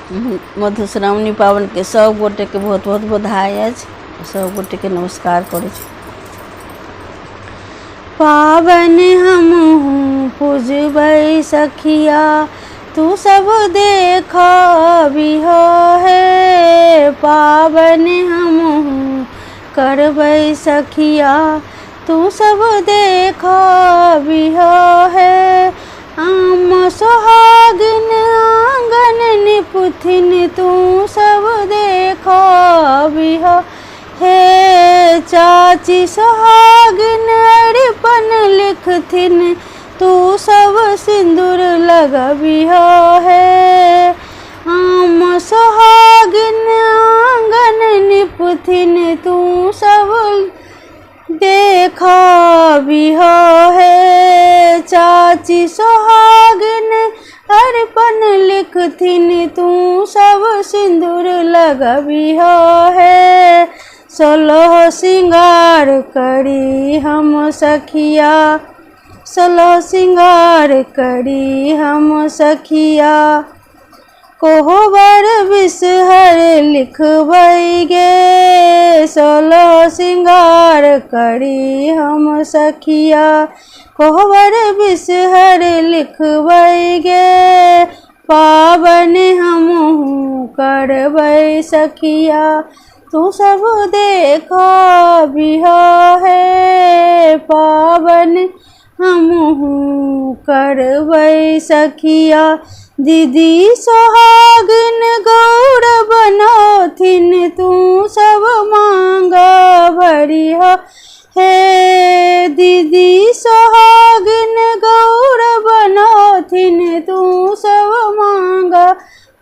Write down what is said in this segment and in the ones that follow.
मधुश्रावणी पावन के सब गोटे के बहुत बहुत बधाई अछि। सब गोटे के नमस्कार करै छी। पावन हमहूँ पूजबै सखिया, तू सब देखबिहो हे। पावन हमहूँ करबै सखिया, तू सब देखबिहो हे। आम सोहागिन आंगन निपुथिन, तू सब देखबिहो हे। चाची सोहागिन अरिपन लिखथिन, तू सब सिंदूर लगबिहो हे। आम सोहागिन आंगन निपुथिन, तू सब देखबिहो हे। चाची सोहागिन अरिपन लिखथिन, तू सब सिंदूर लगबिहो हे। सोलह सिंगार करी हम सखिया, सोलह सिंगार करी हम सखिया। कोहबर बिसहर लिखबै गे, सोलह सिंगार करी हम सखिया। कोहबर बिसहर लिखबै गे, पावन हमहूँ करबै सखिया, तू सब देखबिहो हे। पावन हमहूँ करबै सखिया। दीदी सोहागिन गौर बनोथिन, तू सब मांग भरिहो हे। दीदी सोहागिन गौर बनोथिन, तू सब मांग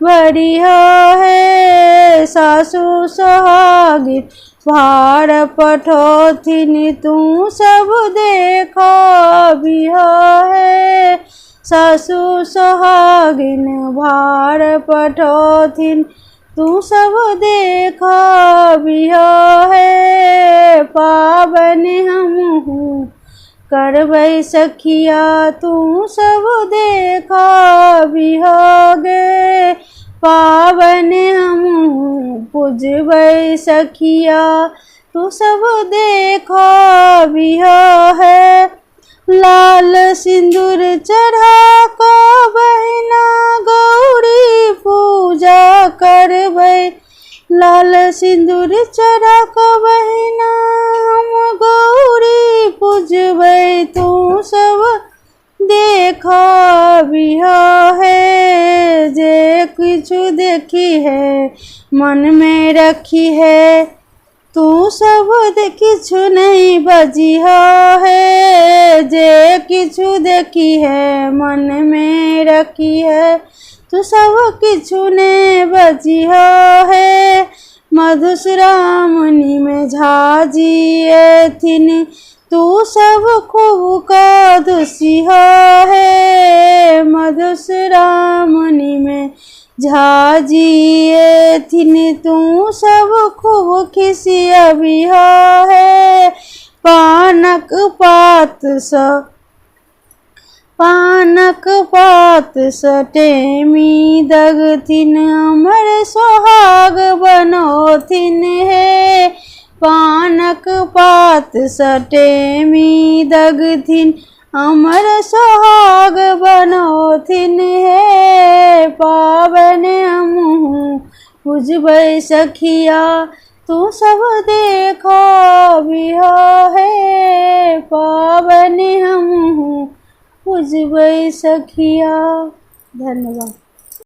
भरिहो हे। सासु सोहागिन भार पठोथिन, तू सब देखबिहो हे। सासु सोहागिन भार पठोथिन, तू सब देखबिहो हे। पावन हमहूँ करबै सखिया, तू सब देखबिहो गे। पावन हमहूँ पूजबै सखिया, तू सब देखबिहो हे। लाल सिंदूर चढ़ा को बहिना गौरी पूजा करबै। लाल सिंदूर चढ़ा को बहिना हम गौरी पूजबै, तू सब देखबिहो हे। जे किछु देखी है मन में रखी है, तू सब किछु नहीं बजिहो हे। जे किछु देखी है मन में रखी है, तू सब किछु नहीं बजिहो हे। मधुश्रावणी में झाजी एथिन, तू सब खूब का दुसिहो हे। मधुश्रावणी में झाजी एथिन, तू सब खूब खिसियबिहो हे। पानक पात स टेमी दगथिन, अमर सोहाग बनोथिन हे। पानक पात स टेमी दगथिन, अमर सोहाग बनोथिन हे। पावन हमहूँ पूजबै सखिया, तू सब देखबिहो हे। पावन हमहूँ पूजबै सखिया। धन्यवाद।